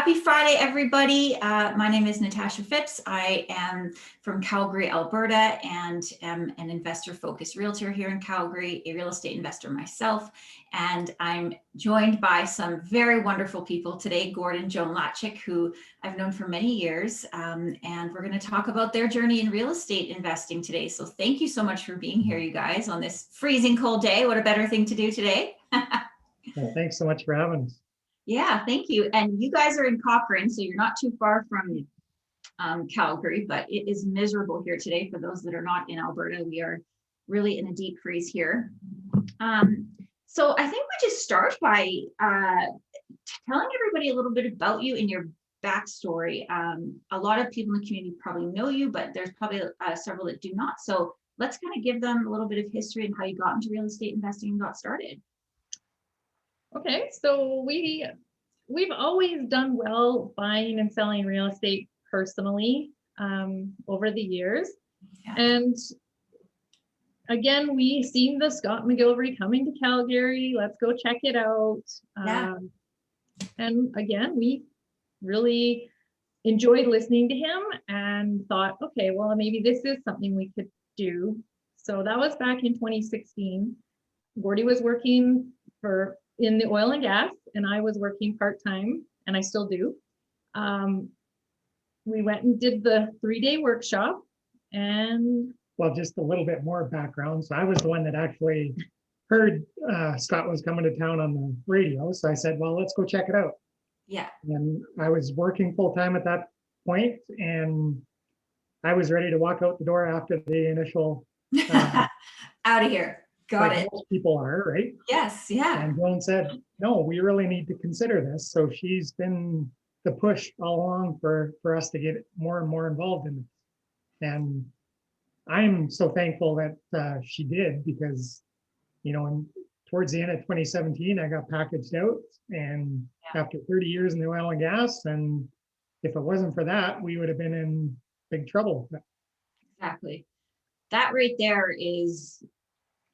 Happy Friday, everybody. My name is Natasha Phipps. I am from Calgary, Alberta, and am an investor-focused realtor here in Calgary, a real estate investor myself. And I'm joined by some very wonderful people today, Gord Joan Latchuk, who I've known for many years. And we're going to talk about their journey in real estate investing today. So thank you so much for being here, you guys, on this freezing cold day. What a better thing to do today. Well, thanks so much for having us. Yeah, thank you. And you guys are in Cochrane, so you're not too far from Calgary, but it is miserable here today. For those that are not in Alberta, we are really in a deep freeze here. So I think we just start by telling everybody a little bit about you and your backstory. A lot of people in the community probably know you, but there's probably several that do not. So let's kind of give them a little bit of history and how you got into real estate investing and got started. Okay, so we've always done well buying and selling real estate personally over the years. Yeah. And again, we seen the Scott McGilvery coming to Calgary. Let's go check it out. Yeah. And again, we really enjoyed listening to him and thought, okay, well, maybe this is something we could do. So that was back in 2016. Gordy was working in the oil and gas, and I was working part-time, and I still do. We went and did the 3-day workshop, and Well, just a little bit more background. So I was the one that actually heard Scott was coming to town on the radio. So I said, well, let's go check it out. Yeah. And I was working full-time at that point, and I was ready to walk out the door after the initial Out of here. Got like it. most people are, right? Yes. Yeah. And Joan said, no, we really need to consider this. So she's been the push all along for us to get more and more involved in it. And I'm so thankful that she did, because, you know, towards the end of 2017, I got packaged out, and after 30 years in the oil and gas, and if it wasn't for that, we would have been in big trouble. Exactly. That right there is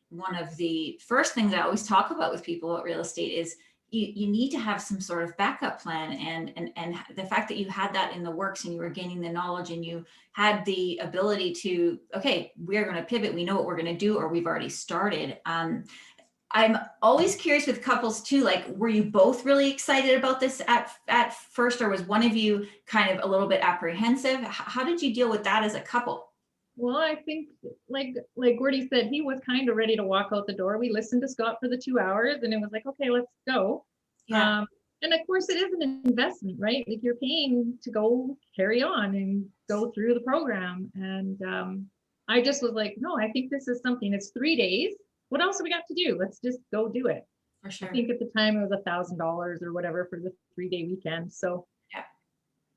one of the first things I always talk about with people about real estate is you need to have some sort of backup plan, and the fact that you had that in the works and you were gaining the knowledge and you had the ability to, okay, we're going to pivot, we know what we're going to do, or we've already started. I'm always curious with couples too, like, were you both really excited about this at first, or was one of you kind of a little bit apprehensive? How did you deal with that as a couple? well, I think like Gordy said, he was kind of ready to walk out the door. We listened to Scott for the 2 hours, and it was like, okay, let's go. Yeah. And of course, it is an investment, right? Like, you're paying to go carry on and go through the program. And I just was like, no, I think this is something. It's 3 days. What else do we got to do? Let's just go do it. For sure. I think at the time it was $1,000 or whatever for the 3-day weekend. So yeah,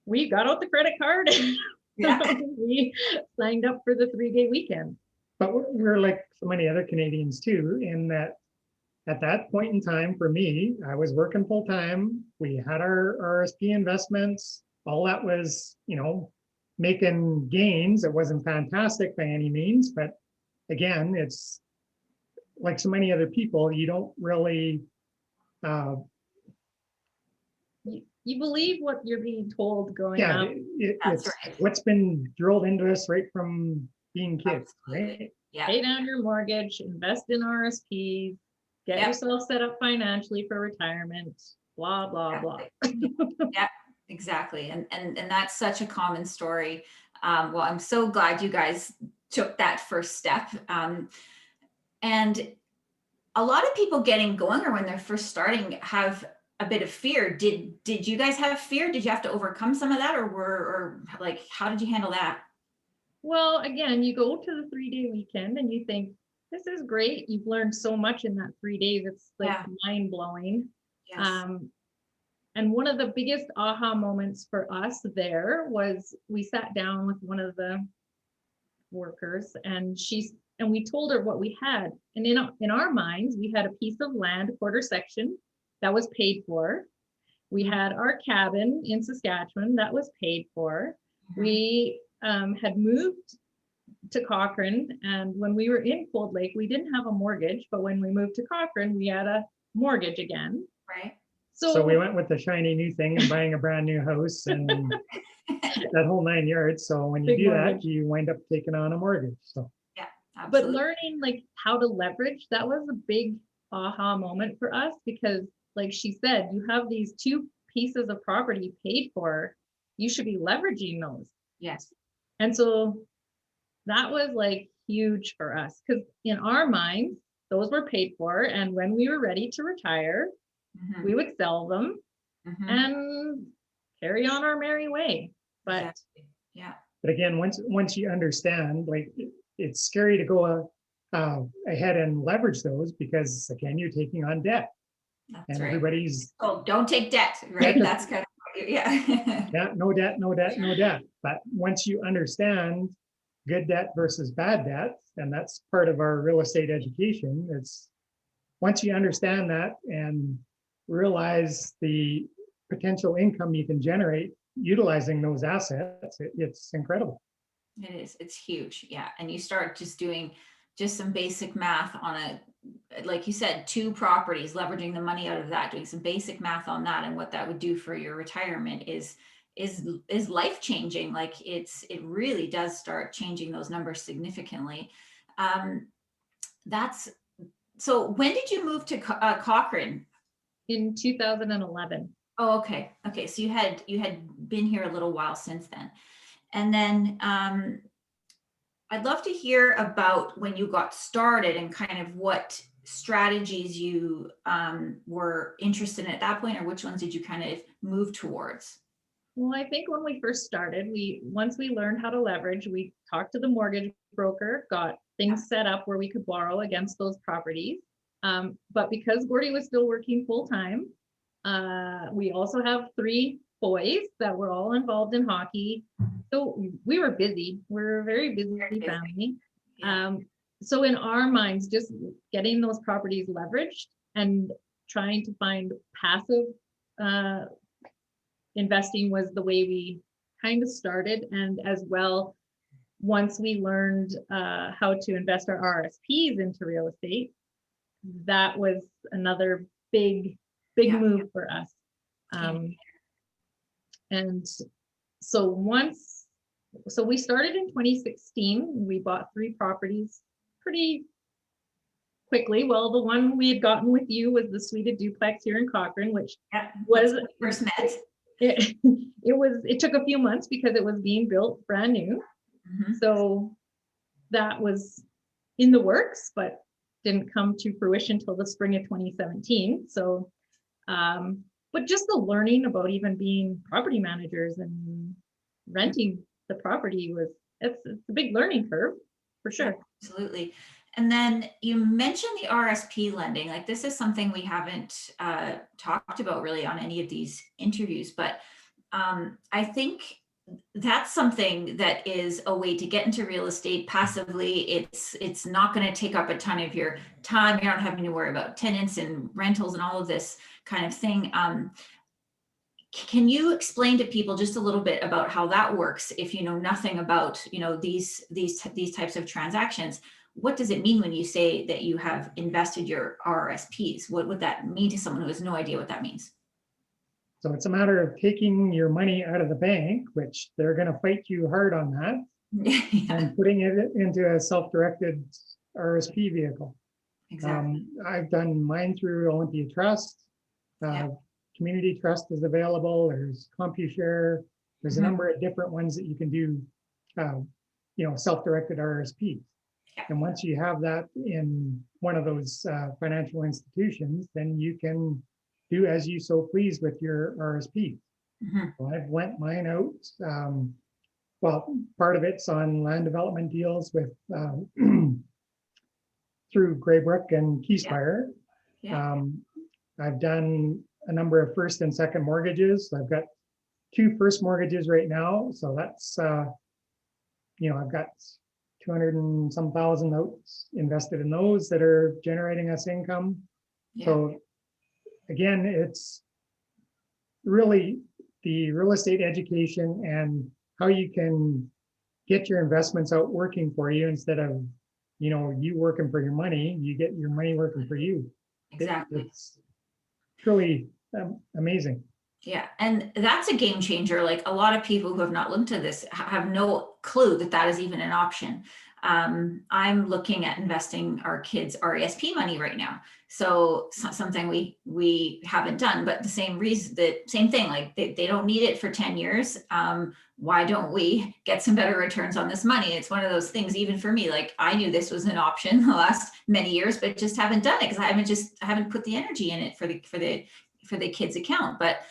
we got out the credit card. Yeah. We signed up for the 3-day weekend. But we're like so many other Canadians too, in that at that point in time, for me, I was working full time. We had our RRSP investments. All that was, you know, making gains. It wasn't fantastic by any means, but again, it's like so many other people, you don't really You believe what you're being told growing up. That's it's right. what's been drilled into us right from being kids, right? Yeah. Pay down your mortgage, invest in RSPs, get yourself set up financially for retirement, blah, blah, blah. Yeah, exactly. And that's such a common story. Well, I'm so glad you guys took that first step. And a lot of people getting going, or when they're first starting, have a bit of fear. Did you guys have fear? Did you have to overcome some of that, or like, how did you handle that? Well, again, you go to the 3-day weekend and you think, this is great. You've learned so much in that 3 days. It's like mind blowing. Yes. And one of the biggest aha moments for us there was we sat down with one of the workers, and we told her what we had. And in our minds, we had a piece of land, a quarter section, that was paid for. We had our cabin in Saskatchewan that was paid for. Mm-hmm. We had moved to Cochrane, and when we were in Cold Lake, we didn't have a mortgage, but when we moved to Cochrane, we had a mortgage again. Right. So we went with the shiny new thing and buying a brand new house and that whole 9 yards. So when you Big do that, mortgage. you wind up taking on a mortgage. So Yeah, But absolutely. learning like how to leverage, that was a big aha moment for us because like she said, you have these two pieces of property paid for, you should be leveraging those. Yes. And so that was like huge for us because in our minds, those were paid for. And when we were ready to retire, Mhm, we would sell them mhm, and carry on our merry way. But exactly. Yeah, but again, once you understand, like it's scary to go ahead and leverage those because again, you're taking on debt that's and right. everybody's Oh, don't take debt, right? Yeah. That's kind of, yeah. yeah, no debt, no debt, no debt. But once you understand good debt versus bad debt, and that's part of our real estate education, it's once you understand that and realize the potential income you can generate utilizing those assets, it's incredible. It is, it's huge. Yeah. And you start just doing just some basic math on a, like you said, two properties, leveraging the money out of that, doing some basic math on that and what that would do for your retirement is life changing. Like it really does start changing those numbers significantly. That's so when did you move to Cochrane? in 2011, Oh, okay. Okay. So you had been here a little while since then. And then I'd love to hear about when you got started and kind of what strategies you were interested in at that point, or which ones did you kind of move towards? well, I think when we first started, once we learned how to leverage, we talked to the mortgage broker, got things set up where we could borrow against those properties. But because Gordy was still working full time, we also have 3 boys that were all involved in hockey. So we were busy. We're a very busy family. Yeah. So in our minds, just getting those properties leveraged and trying to find passive investing was the way we kind of started. And as well, once we learned how to invest our RSPs into real estate, that was another big Yeah. move for us. And so we started in 2016. We bought 3 properties pretty quickly. Well, the one we had gotten with you was the suited duplex here in Cochrane, which Yeah. was That's when we first met. it took a few months because it was being built brand new. Mhm. So that was in the works, but didn't come to fruition until the spring of 2017. So, but just the learning about even being property managers and renting the property it's a big learning curve for sure. Absolutely. And then you mentioned the RSP lending. Like this is something we haven't talked about really on any of these interviews, but I think that's something that is a way to get into real estate passively. It's not going to take up a ton of your time. You're not having to worry about tenants and rentals and all of this kind of thing. Can you explain to people just a little bit about how that works if you know nothing about these types of transactions? What does it mean when you say that you have invested your RRSPs? What would that mean to someone who has no idea what that means? So it's a matter of taking your money out of the bank, which they're going to fight you hard on that, Yeah, and putting it into a self-directed RSP vehicle. exactly. I've done mine through Olympia Trust. Yeah. Community Trust is available. There's CompuShare. There's a Mhm. number of different ones that you can do, self-directed RSP. Yeah. And once you have that in one of those financial institutions, then you can do as you so please with your RSP. Mhm. So I've lent mine out. Well, part of it's on land development deals with through Graybrook and Keyspire. Yeah. I've done a number of first and second mortgages. I've got 2 first mortgages right now. So that's, I've got 200 and some thousand notes invested in those that are generating us income. Yeah. So again, it's really the real estate education and how you can get your investments out working for you instead of, you working for your money, you get your money working for you. Exactly. It's truly Amazing. Yeah, and that's a game changer. Like a lot of people who have not looked at this have no clue that that is even an option. I'm looking at investing our kids' RESP money right now. So it's not something we haven't done, but the same reason, the same thing, like they don't need it for 10 years. Why don't we get some better returns on this money? It's one of those things, even for me, like I knew this was an option the last many years, but just haven't done it because I haven't put the energy in it for the kids' account. But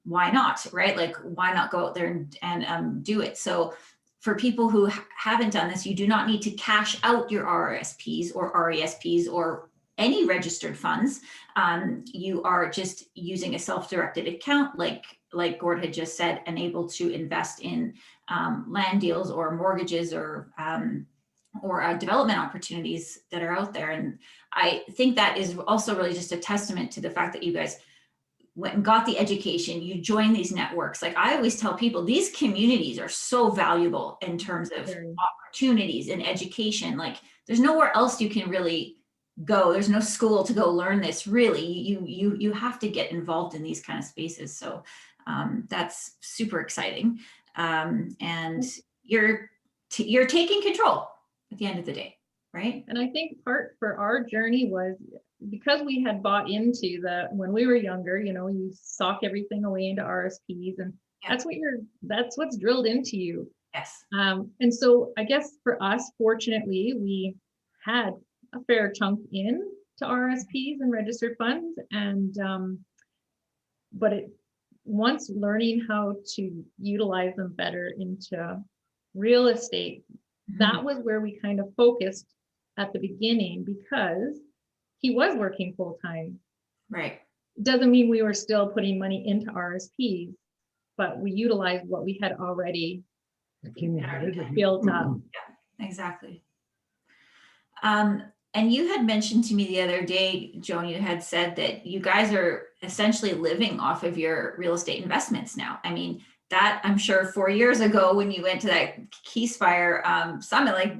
why not, right? Like, why not go out there and do it? So for people who haven't done this, you do not need to cash out your RRSPs or RESPs or any registered funds. You are just using a self-directed account, like Gord had just said, and able to invest in land deals or mortgages or development opportunities that are out there. And I think that is also really just a testament to the fact that you guys went and got the education, you join these networks. Like I always tell people, these communities are so valuable in terms of opportunities and education. Like there's nowhere else you can really go. There's no school to go learn this. Really, you have to get involved in these kind of spaces. So that's super exciting. And you're taking control at the end of the day, right? And I think part for our journey was because we had bought into when we were younger, you sock everything away into RSPs, and that's what's drilled into you. Yes. And so I guess for us, fortunately, we had a fair chunk in to RSPs and registered funds. And, but once learning how to utilize them better into real estate, that was where we kind of focused at the beginning, because he was working full time. Right. Doesn't mean we were still putting money into RSPs, but we utilized what we had already built up. Yeah, exactly. And you had mentioned to me the other day, Joan, you had said that you guys are essentially living off of your real estate investments now. I mean, that I'm sure 4 years ago when you went to that Keyspire summit, like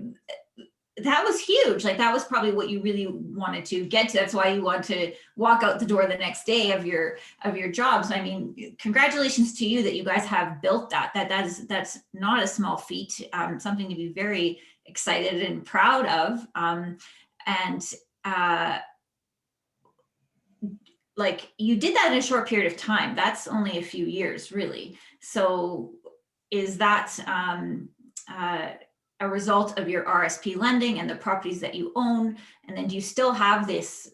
that was huge. Like that was probably what you really wanted to get to. That's why you want to walk out the door the next day of your job. So I mean, congratulations to you that you guys have built that. That's not a small feat. Something to be very excited and proud of. Like you did that in a short period of time. That's only a few years, really. So is that a result of your RSP lending and the properties that you own? And then do you still have this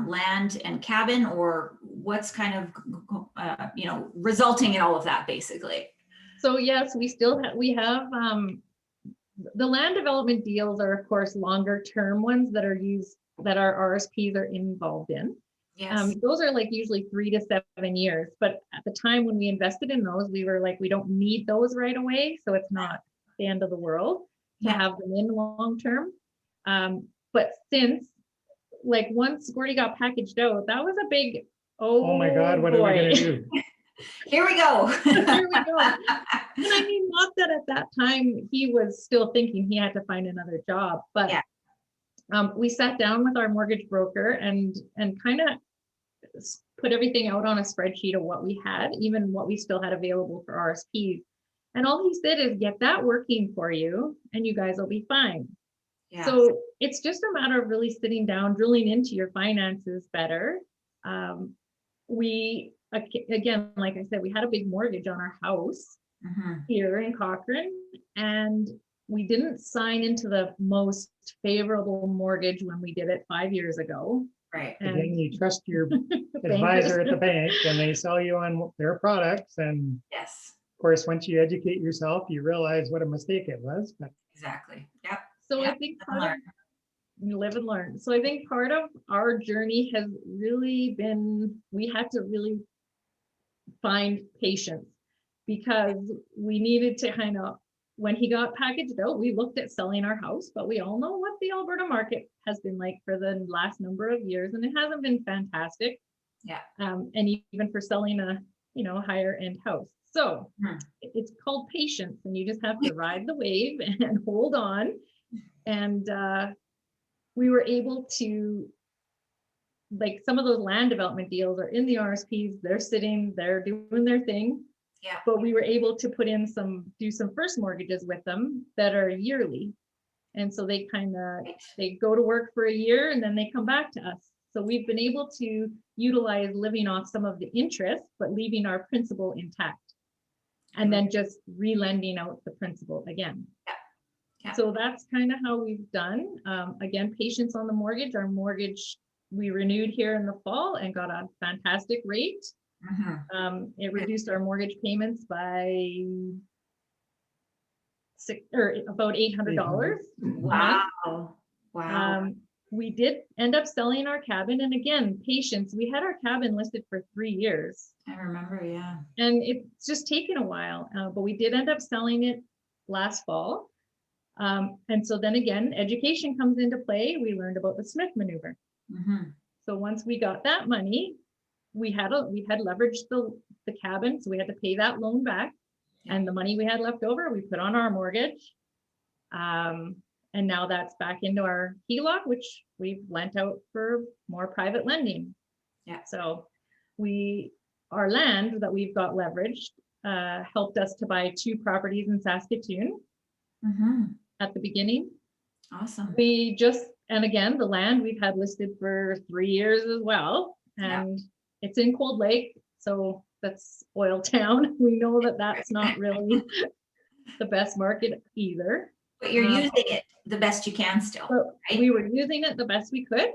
land and cabin, or what's kind of resulting in all of that basically? So yes, we have the land development deals are of course longer term ones that our RSPs are involved in. Yes. Those are like usually 3 to 7 years, but at the time when we invested in those, we were like, we don't need those right away, so it's not the end of the world to have them in long term. But since, like, once Gordy got packaged out, that was a big oh my God, what are we gonna do? Here we go. Here we go. And I mean, not that at that time he was still thinking he had to find another job, but we sat down with our mortgage broker and kind of put everything out on a spreadsheet of what we had, even what we still had available for RSPs. And all he said is, get that working for you and you guys will be fine. Yeah. So it's just a matter of really sitting down, drilling into your finances better. We, again, like I said, we had a big mortgage on our house here in Cochrane, and we didn't sign into the most favorable mortgage when we did it 5 years ago. Right. And again, you trust your advisor at the bank and they sell you on their products. And yes, of course, once you educate yourself, you realize what a mistake it was. But exactly. Yep. So I think you live and learn. So I think part of our journey has really been, we had to really find patience, because we needed to kind of, when he got packaged out, we looked at selling our house, but we all know what the Alberta market has been like for the last number of years, and it hasn't been fantastic. Yeah. And even for selling a, higher end house. So it's called patience, and you just have to ride the wave and hold on. And we were able to like some of those land development deals are in the RSPs, they're sitting, they're doing their thing. Yeah. But we were able to put in do some first mortgages with them that are yearly. And so they they go to work for a year and then they come back to us. So we've been able to utilize living off some of the interest, but leaving our principal intact. And then just relending out the principal again. Yeah. So that's kind of how we've done. Again, patience on the mortgage. Our mortgage, we renewed here in the fall and got a fantastic rate. It reduced our mortgage payments by about $800. Wow. Wow. We did end up selling our cabin, and again, patience. We had our cabin listed for 3 years. I remember, yeah. And it's just taken a while, but we did end up selling it last fall. And so then again, education comes into play. We learned about the Smith maneuver. So once we got that money, we had leveraged the cabin, so we had to pay that loan back. And the money we had left over, we put on our mortgage. And now that's back into our HELOC, which we've lent out for more private lending. Yeah. So our land that we've got leveraged helped us to buy 2 properties in Saskatoon at the beginning. Awesome. And again, the land we've had listed for 3 years as well. And it's in Cold Lake. So that's oil town. We know that that's not really the best market either. But you're using it the best you can still. Right? We were using it the best we could,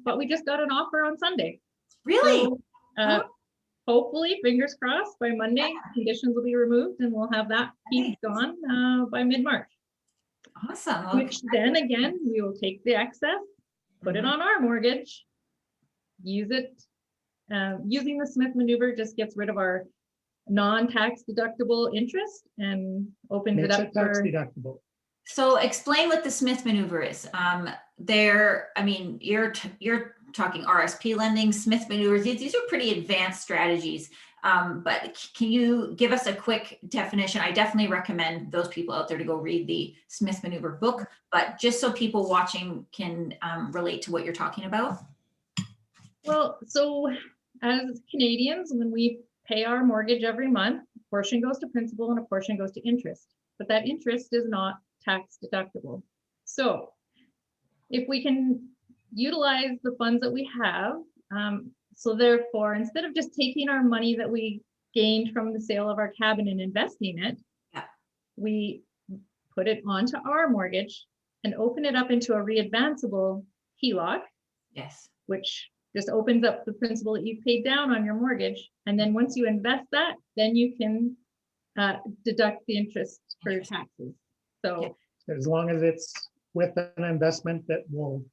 but we just got an offer on Sunday. Really? So, hopefully, fingers crossed, by Monday, conditions will be removed and we'll have that piece gone by mid-March. Awesome. Which then again, we will take the excess, put it on our mortgage, use it. Using the Smith maneuver just gets rid of our non-tax deductible interest and opens it up tax for deductible. So explain what the Smith maneuver is. You're talking RSP lending, Smith maneuvers. These are pretty advanced strategies. But can you give us a quick definition? I definitely recommend those people out there to go read the Smith maneuver book, but just so people watching can relate to what you're talking about. Well, so as Canadians, when we pay our mortgage every month, a portion goes to principal and a portion goes to interest, but that interest is not tax deductible. So if we can utilize the funds that we have, so therefore, instead of just taking our money that we gained from the sale of our cabin and investing it, we put it onto our mortgage and open it up into a readvanceable HELOC, which just opens up the principal that you paid down on your mortgage. And then once you invest that, then you can deduct the interest for your taxes. So as long as it's with an investment that will,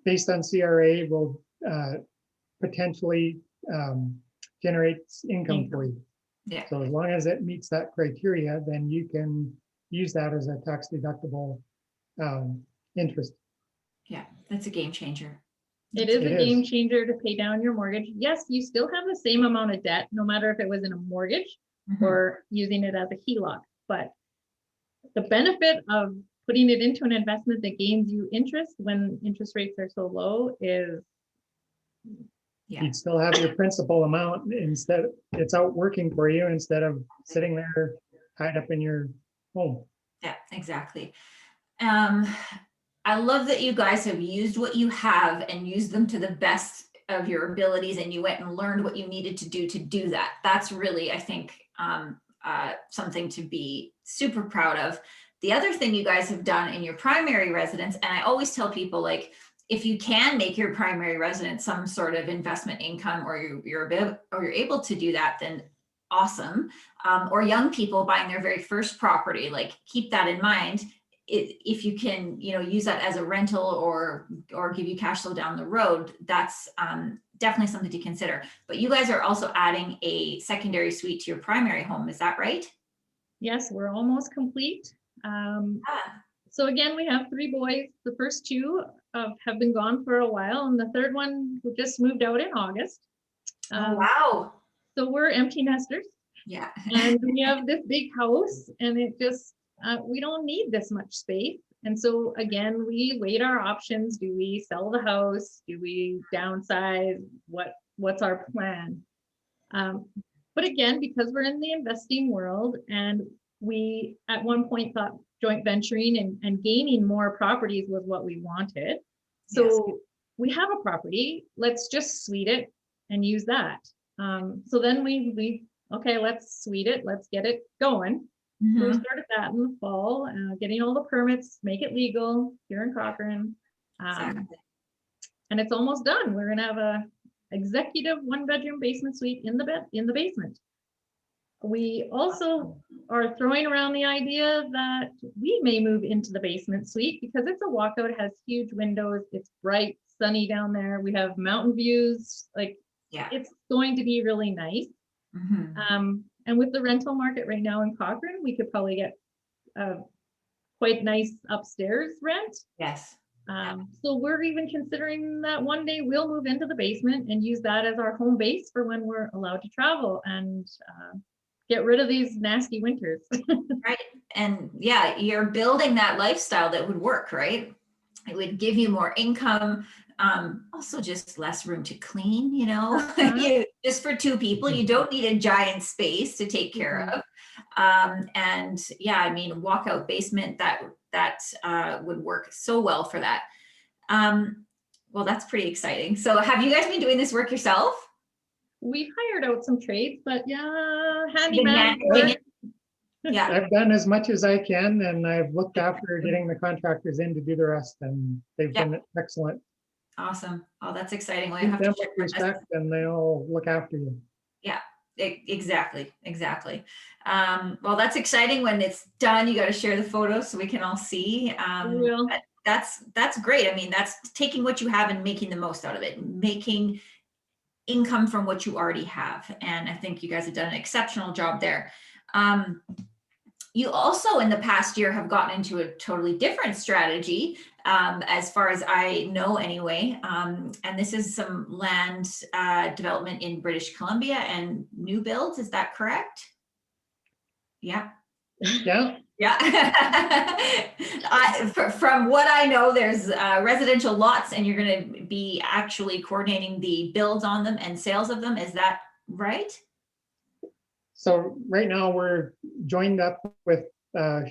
based on CRA, will potentially generate income for you. So as long as it meets that criteria, then you can use that as a tax deductible interest. Yeah, that's a game changer. It is a game changer to pay down your mortgage. Yes, you still have the same amount of debt, no matter if it was in a mortgage or using it as a HELOC. But the benefit of putting it into an investment that gains you interest when interest rates are so low is you'd still have your principal amount, instead it's out working for you instead of sitting there tied up in your home. Yeah, exactly. I love that you guys have used what you have and used them to the best of your abilities, and you went and learned what you needed to do that. That's really, I think, something to be super proud of. The other thing you guys have done in your primary residence, and I always tell people, like, if you can make your primary residence some sort of investment income, or you're able to do that, then awesome. Or young people buying their very first property, like, keep that in mind. If you can, use that as a rental or give you cash flow down the road, that's definitely something to consider. But you guys are also adding a secondary suite to your primary home. Is that right? Yes, we're almost complete. So again, we have 3 boys. The first 2 have been gone for a while, and the third one just moved out in August. Oh, wow. So we're empty nesters. Yeah. And we have this big house, and it just, we don't need this much space. And so again, we weighed our options. Do we sell the house? Do we downsize? What's our plan? But again, because we're in the investing world and we at one point thought joint venturing and gaining more properties was what we wanted. So we have a property, let's just suite it and use that. So then we okay, let's suite it, let's get it going. So we started that in the fall, getting all the permits, make it legal here in Cochrane. Exactly. And it's almost done. We're gonna have a executive 1-bedroom basement suite in the basement. We also are throwing around the idea that we may move into the basement suite because it's a walkout, it has huge windows, it's bright, sunny down there. We have mountain views, like it's going to be really nice. And with the rental market right now in Cochrane, we could probably get quite nice upstairs rent. Yes. So we're even considering that one day we'll move into the basement and use that as our home base for when we're allowed to travel and get rid of these nasty winters. Right. And yeah, you're building that lifestyle that would work, right? It would give you more income, also just less room to clean, you know, just for 2 people, you don't need a giant space to take care of. And yeah, I mean, walkout basement, that would work so well for that. Well, that's pretty exciting. So have you guys been doing this work yourself? We've hired out some trades, but yeah, handyman. Yeah, I've done as much as I can, and I've looked after getting the contractors in to do the rest, and they've been excellent. Awesome. Oh, that's exciting. Well, Treat you have them to check with respect, and they'll look after you. Yeah, exactly. Well, that's exciting when it's done. You got to share the photos so we can all see. That's great. I mean, that's taking what you have and making the most out of it, making income from what you already have. And I think you guys have done an exceptional job there. You also in the past year have gotten into a totally different strategy, as far as I know anyway. And this is some land development in British Columbia and new builds. Is that correct? Yeah. Yeah. Yeah. From what I know, there's residential lots and you're going to be actually coordinating the builds on them and sales of them. Is that right? So right now we're joined up with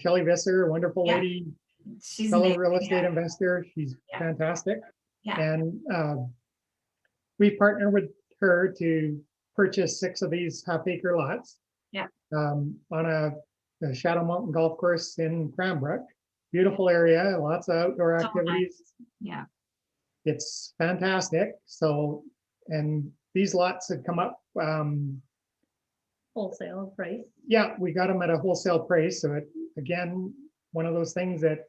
Shelley Visser, a wonderful lady, she's fellow real estate investor. She's fantastic. And we partner with her to purchase 6 of these half-acre lots on the Shadow Mountain Golf Course in Cranbrook. Beautiful area, lots of outdoor activities. Yeah. It's fantastic. So, and these lots had come up Wholesale price. Yeah, we got them at a wholesale price. So it, again, one of those things that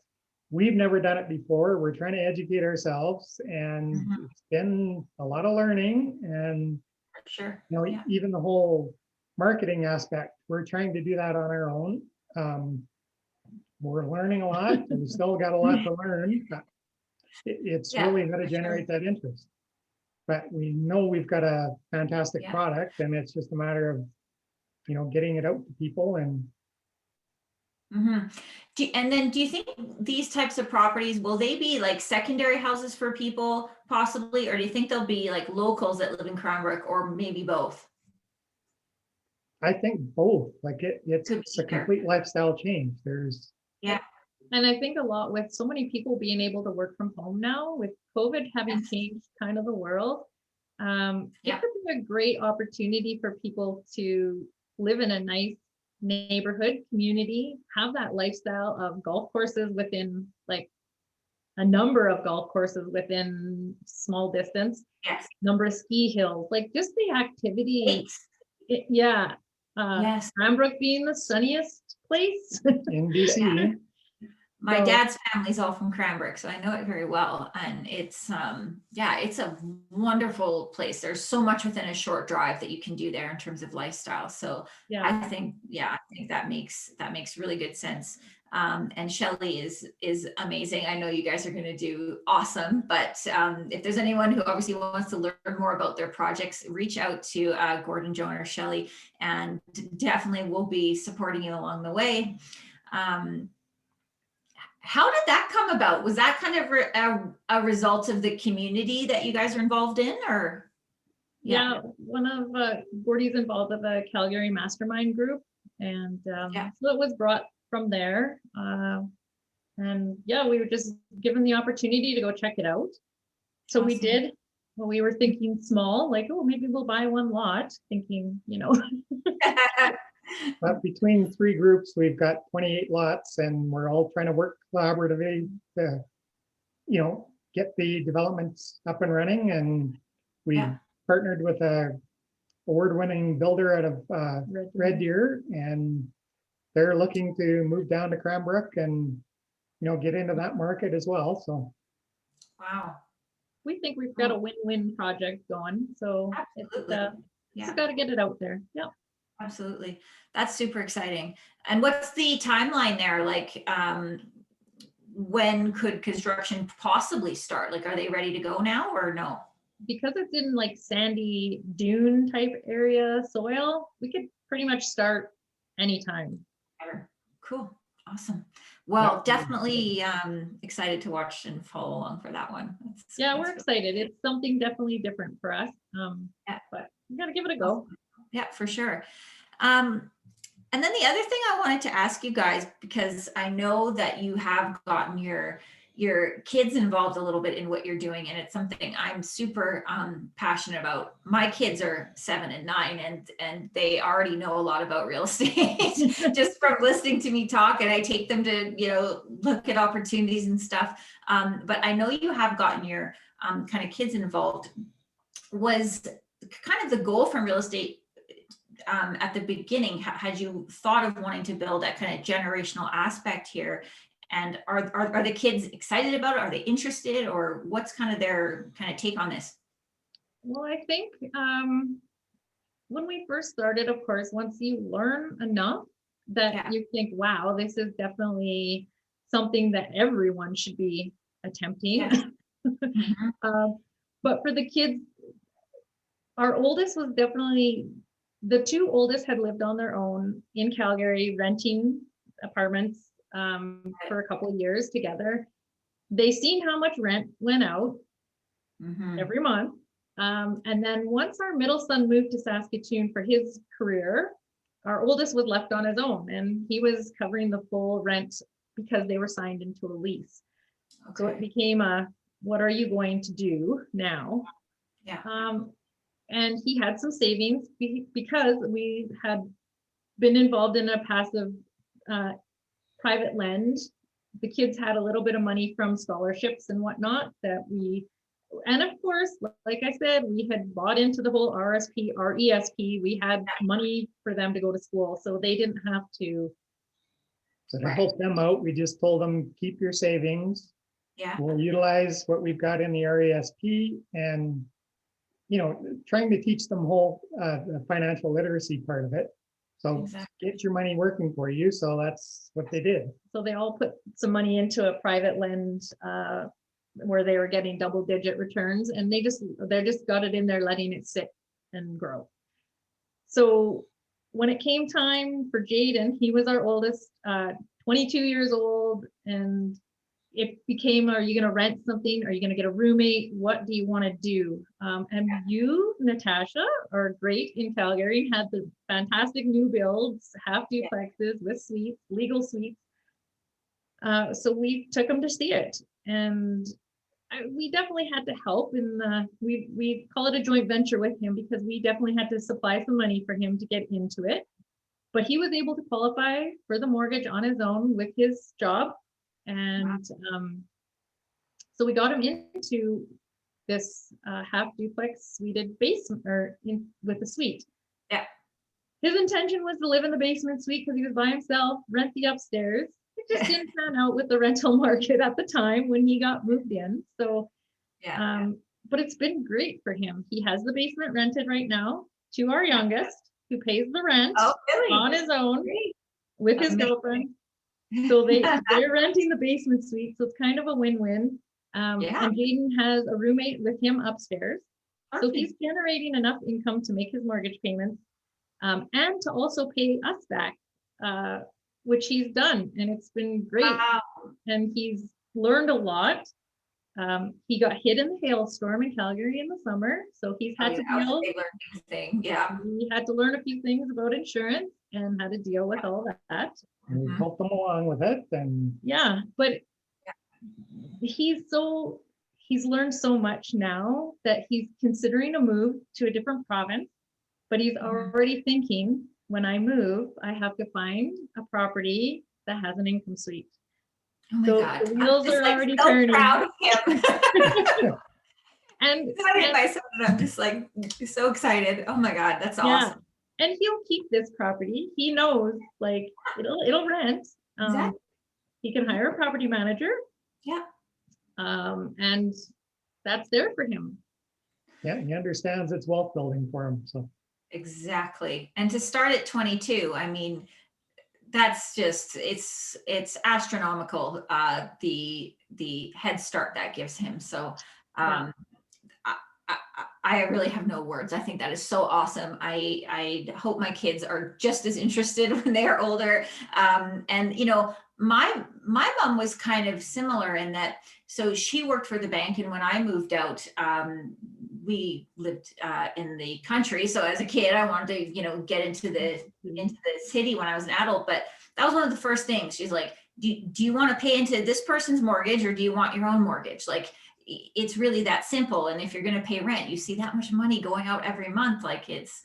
we've never done it before. We're trying to educate ourselves, and it's been a lot of learning. And sure, you know, even the whole marketing aspect, we're trying to do that on our own. We're learning a lot, and we still got a lot to learn. But it's really how to generate that interest. But we know we've got a fantastic product, and it's just a matter of, you know, getting it out to people. And and then do you think these types of properties, will they be like secondary houses for people possibly, or do you think they'll be like locals that live in Cranbrook, or maybe both? I think both. Like it's a complete lifestyle change. There's And I think a lot with so many people being able to work from home now, with COVID having changed kind of the world, it could be a great opportunity for people to live in a nice neighborhood community, have that lifestyle of golf courses within, like a number of golf courses within small distance, number of ski hills, like just the activity. Cranbrook being the sunniest place in BC. My dad's family's all from Cranbrook, so I know it very well. And it's, it's a wonderful place. There's so much within a short drive that you can do there in terms of lifestyle. So I think that makes really good sense. And Shelley is amazing. I know you guys are going to do awesome, but if there's anyone who obviously wants to learn more about their projects, reach out to Gord Joan or Shelley, and definitely we'll be supporting you along the way. How did that come about? Was that kind of a result of the community that you guys are involved in, or? Yeah, one of Gordy's involved with a Calgary mastermind group, and so it was brought from there. And yeah, we were just given the opportunity to go check it out. So we did. Well, we were thinking small, like, oh, maybe we'll buy one lot, thinking, you know. But between 3 groups, we've got 28 lots, and we're all trying to work collaboratively to, you know, get the developments up and running. And we partnered with a award-winning builder out of Red Deer, and they're looking to move down to Cranbrook and, you know, get into that market as well. So Wow. We think we've got a win-win project going. So Absolutely. just got to get it out there. Yeah. Absolutely. That's super exciting. And what's the timeline there? Like, when could construction possibly start? Like, are they ready to go now or no? Because it's in like sandy dune type area soil, we could pretty much start anytime. Cool. Awesome. Well, definitely excited to watch and follow along for that one. We're excited. It's something definitely different for us. But we got to give it a go. Yeah, for sure. And then the other thing I wanted to ask you guys, because I know that you have gotten your kids involved a little bit in what you're doing, and it's something I'm super passionate about. My kids are 7 and 9, and they already know a lot about real estate just from listening to me talk, and I take them to, you know, look at opportunities and stuff. But I know you have gotten your kind of kids involved. Was kind of the goal from real estate at the beginning, had you thought of wanting to build that kind of generational aspect here? And are the kids excited about it? Are they interested, or what's kind of their kind of take on this? Well, I think when we first started, of course, once you learn enough that you think, wow, this is definitely something that everyone should be attempting. But for the kids, our oldest was definitely, the 2 oldest had lived on their own in Calgary, renting apartments for a couple of years together. They seen how much rent went out every month. And then once our middle son moved to Saskatoon for his career, our oldest was left on his own, and he was covering the full rent because they were signed into a lease. So it became a, what are you going to do now? And he had some savings because we had been involved in a passive private lend. The kids had a little bit of money from scholarships and whatnot that we, and of course, like I said, we had bought into the whole RRSP. We had money for them to go to school, so they didn't have to. So to help them out, we just told them, keep your savings. We'll utilize what we've got in the RRSP, and, you know, trying to teach them whole the financial literacy part of it. So get your money working for you. So that's what they did. So they all put some money into a private lend where they were getting double-digit returns, and they just got it in there, letting it sit and grow. So when it came time for Jaden, he was our oldest, 22 years old, and it became, are you going to rent something? Are you going to get a roommate? What do you want to do? And you, Natasha, are great in Calgary, had the fantastic new builds, half duplexes with suites, legal suites. So we took them to see it. And we definitely had to help in the, we call it a joint venture with him, because we definitely had to supply some money for him to get into it. But he was able to qualify for the mortgage on his own with his job. And so we got him into this half duplex suited basement, or with a suite. His intention was to live in the basement suite because he was by himself, rent the upstairs. It just didn't pan out with the rental market at the time when he got moved in. So, but it's been great for him. He has the basement rented right now to our youngest, who pays the rent on his own with his girlfriend. So they're renting the basement suite, so it's kind of a win-win. And Jaden has a roommate with him upstairs, so he's generating enough income to make his mortgage payments and to also pay us back, which he's done, and it's been great. and he's learned a lot. He got hit in the hailstorm in Calgary in the summer, so he's had to that was a deal. big learning thing. Yeah. He had to learn a few things about insurance and how to deal with all that. And we helped them along with it, and Yeah, but he's learned so much now that he's considering a move to a different province, but he's already thinking, when I move, I have to find a property that has an income suite. Oh my So God. the wheels I'm just are like already so turning. proud of him. And Excited by some of it. I'm just like so excited. Oh my God, that's yeah, awesome. and he'll keep this property. He knows, like, it'll rent. Exactly. He can hire a property manager. Yeah. And that's there for him. yeah, he understands it's wealth building for him, so. Exactly. And to start at 22, I mean, that's just, it's astronomical, the head start that gives him. So Yeah. I really have no words. I think that is so awesome. I hope my kids are just as interested when they are older. And you know, my mom was kind of similar in that. So she worked for the bank, and when I moved out, we lived in the country. So as a kid, I wanted to, you know, get into the city when I was an adult. But that was one of the first things. She's like, do you want to pay into this person's mortgage, or do you want your own mortgage? Like, it's really that simple. And if you're going to pay rent, you see that much money going out every month. Like, it's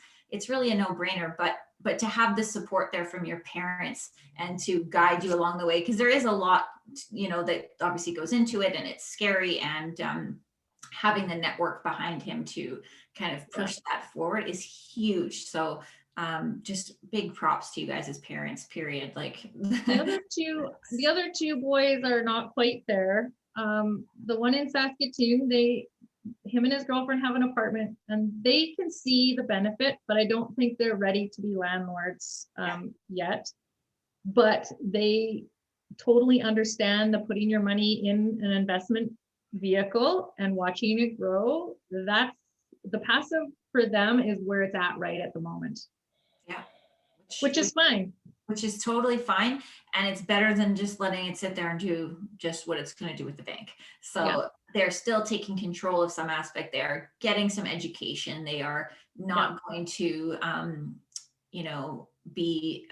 really a no-brainer. But to have the support there from your parents and to guide you along the way, because there is a lot, you know, that obviously goes into it, and it's scary. And having the network behind him to kind of push that forward is huge. So just big props to you guys as parents, period. Like the other two boys are not quite there. The one in Saskatoon, him and his girlfriend have an apartment, and they can see the benefit, but I don't think they're ready to be landlords yet. But they totally understand the putting your money in an investment vehicle and watching it grow. That's the passive for them is where it's at right at the moment. Yeah. Which is fine. Which is totally fine. And it's better than just letting it sit there and do just what it's going to do with the bank. So they're still taking control of some aspect. They're getting some education. They are not going to, you know, be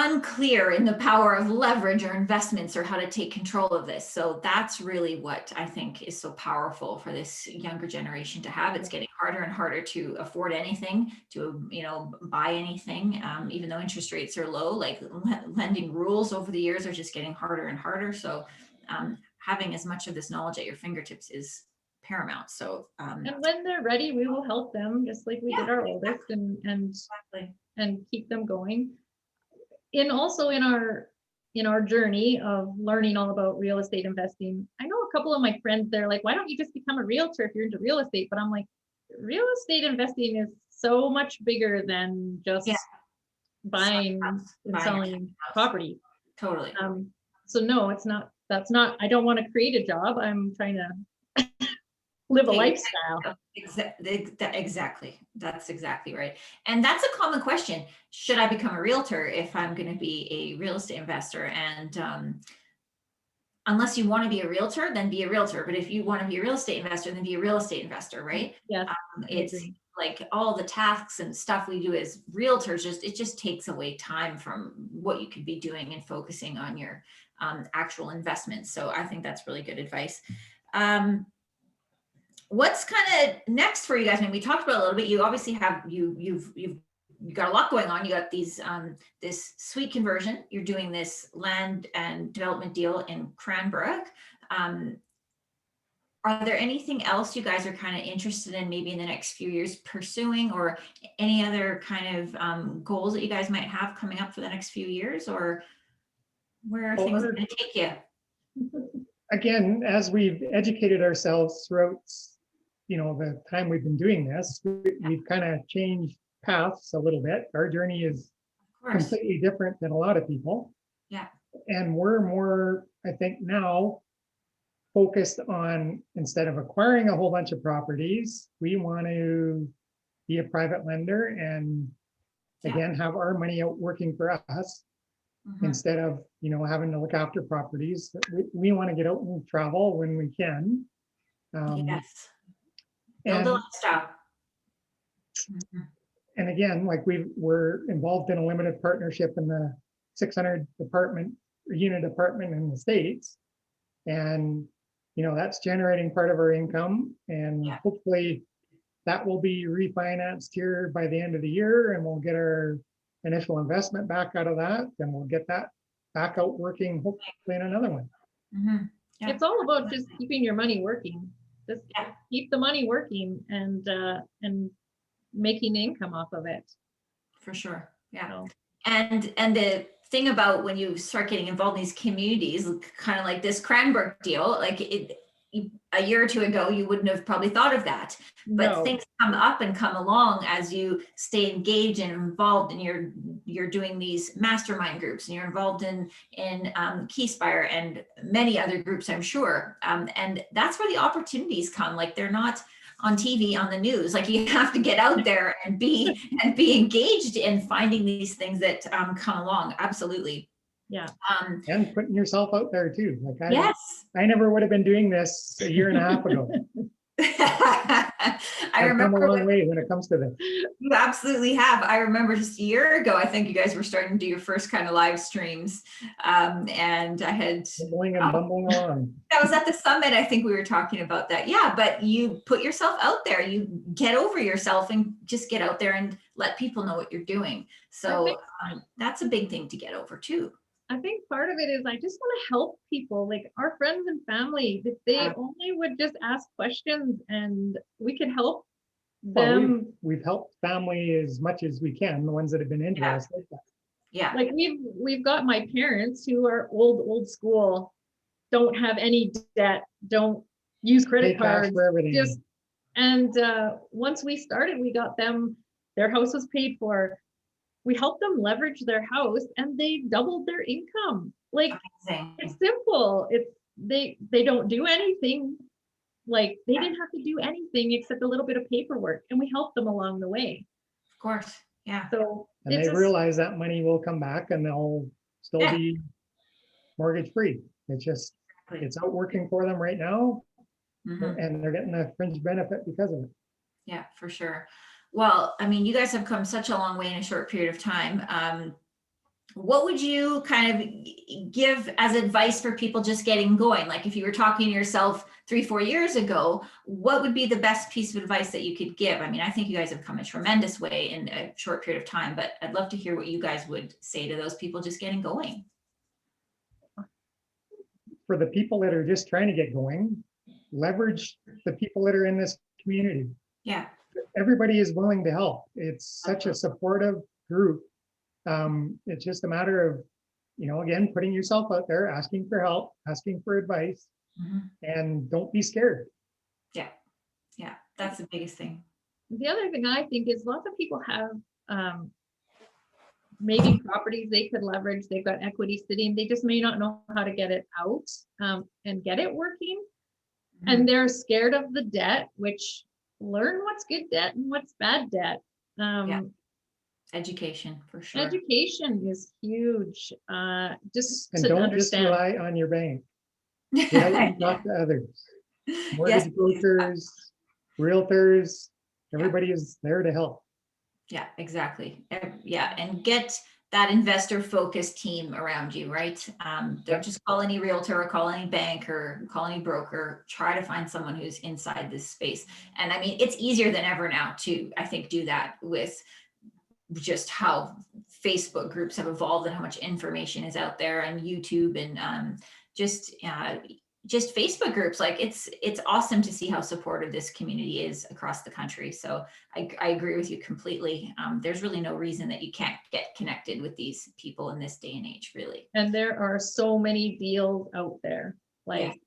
unclear in the power of leverage or investments or how to take control of this. So that's really what I think is so powerful for this younger generation to have. It's getting harder and harder to afford anything, to, you know, buy anything, even though interest rates are low. Like, lending rules over the years are just getting harder and harder. So having as much of this knowledge at your fingertips is paramount. So and when they're ready, we will help them, just like we did our oldest, and keep them going. And also in our journey of learning all about real estate investing, I know a couple of my friends, they're like, why don't you just become a realtor if you're into real estate? But I'm like, real estate investing is so much bigger than just buying and selling property. Totally. So no, it's not, that's not, I don't want to create a job. I'm trying to live a lifestyle. Exactly. That's exactly right. And that's a common question. Should I become a realtor if I'm going to be a real estate investor? And unless you want to be a realtor, then be a realtor. But if you want to be a real estate investor, then be a real estate investor, right? Yes. It's like all the tasks and stuff we do as realtors, it just takes away time from what you could be doing and focusing on your actual investments. So I think that's really good advice. What's kind of next for you guys? I mean, we talked about it a little bit. You obviously have you've got a lot going on. You got these this suite conversion. You're doing this land and development deal in Cranbrook. Are there anything else you guys are kind of interested in, maybe in the next few years pursuing, or any other kind of goals that you guys might have coming up for the next few years, or where are things going to take you? Again, as we've educated ourselves throughout, you know, the time we've been doing this, we've kind of changed paths a little bit. Our journey is completely different than a lot of people. Yeah. And we're more, I think now, focused on, instead of acquiring a whole bunch of properties, we want to be a private lender and again have our money out working for us. instead of, having to look after properties. We want to get out and travel when we can. Yes. Build a And, lifestyle. Mhm. and again, like we're involved in a limited partnership in the 600 unit apartment in the States. And, that's generating part of our income, and Yeah. hopefully that will be refinanced here by the end of the year, and we'll get our initial investment back out of that, and we'll get that back out working hopefully in another one. Mhm. Yeah. It's all about just keeping your money working. Just Yeah. keep the money working and making income off of it. For sure. Yeah. So, And the thing about when you start getting involved in these communities, kind of like this Cranbrook deal, like a year or two ago, you wouldn't have probably thought of that. But no, things come up and come along as you stay engaged and involved, and you're doing these mastermind groups, and you're involved in Keyspire and many other groups, I'm sure. And that's where the opportunities come. Like, they're not on TV, on the news. Like, you have to get out there and be engaged in finding these things that come along. Absolutely. yeah. And putting yourself out there too. Like Yes. I never would have been doing this a year and a half ago. I I've come a remember long way when it comes to this. you absolutely have. I remember just a year ago, I think you guys were starting to do your first kind of live streams. And I had Bumbling and bumbling along. that was at the summit. I think we were talking about that. Yeah, but you put yourself out there, you get over yourself and just get out there and let people know what you're doing. So that's a big thing to get over too. I think part of it is I just want to help people, like our friends and family, if they only would just ask questions and we could help them. Well, we've helped family as much as we can, the ones that have been interested. Yeah. Like we've got my parents who are old school, don't have any debt, don't use credit cards, for everything. just and once we started, we got them, their house was paid for. We helped them leverage their house and they doubled their income. Like, Amazing. it's simple. It's they don't do anything. Like, they didn't have to do anything except a little bit of paperwork, and we helped them along the way. Of course. Yeah. So And they realize that money will come back and they'll still be mortgage free. It's out working for them right now. Mhm. And they're getting a fringe benefit because of it. Yeah, for sure. Well, I mean, you guys have come such a long way in a short period of time. What would you kind of give as advice for people just getting going? Like, if you were talking to yourself 3-4 years ago, what would be the best piece of advice that you could give? I mean, I think you guys have come a tremendous way in a short period of time, but I'd love to hear what you guys would say to those people just getting going. For the people that are just trying to get going, leverage the people that are in this community. Yeah. Everybody is willing to help. It's such a supportive group. It's just a matter of, again, putting yourself out there, asking for help, asking for advice, and don't be scared. Yeah. Yeah. That's the biggest thing. the other thing I think is lots of people have maybe properties they could leverage. They've got equity sitting. They just may not know how to get it out and get it working. And they're scared of the debt, which learn what's good debt and what's bad debt. Education, for sure. Education is huge. Just And to don't understand. just rely on your bank. Get out and talk to others. Mortgage brokers, realtors, everybody is there to help. Yeah, exactly. Yeah, and get that investor focused team around you, right? Don't just call any realtor or call any bank or call any broker. Try to find someone who's inside this space. And I mean, it's easier than ever now to, I think, do that with just how Facebook groups have evolved and how much information is out there, and YouTube, and just Facebook groups. Like, it's awesome to see how supportive this community is across the country. So I agree with you completely. There's really no reason that you can't get connected with these people in this day and age, really. And there are so many deals out there. Like,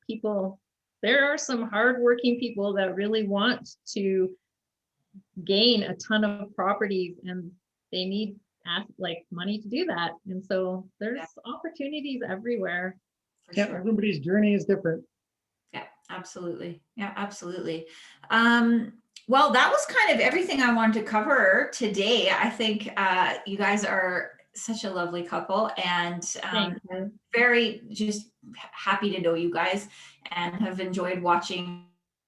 people, there are some hardworking people that really want to gain a ton of properties, and they need money to do that. And so there's opportunities everywhere. Yeah, everybody's journey is different. Yeah, absolutely. Yeah, absolutely. Well, that was kind of everything I wanted to cover today. I think you guys are such a lovely couple, and Thank you. very just happy to know you guys, and have enjoyed watching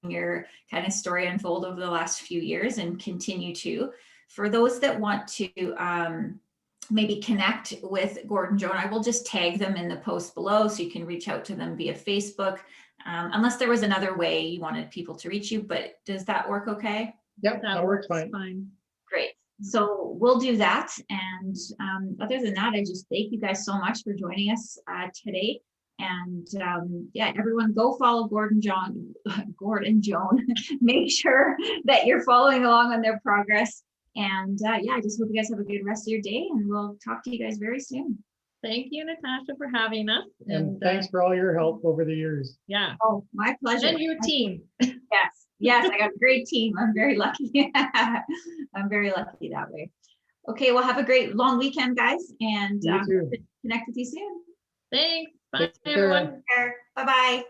your kind of story unfold over the last few years and continue to. For those that want to maybe connect with Gord and Joan, I will just tag them in the post below so you can reach out to them via Facebook, unless there was another way you wanted people to reach you, but does that work okay? Yep, That that works works fine. fine. Great. So we'll do that. And other than that, I just thank you guys so much for joining us today. And yeah, everyone go follow Gord and Joan. Make sure that you're following along on their progress. And yeah, I just hope you guys have a good rest of your day, and we'll talk to you guys very soon. Thank you, Natasha, for having us. And thanks for all your help over the years. Yeah. Oh, my pleasure. And your team. Yes, I got a great team. I'm very lucky. I'm very lucky that way. Okay, well, have a great long weekend, guys, and You too. connect with you soon. Thanks. Bye, Take care. everyone. Bye-bye.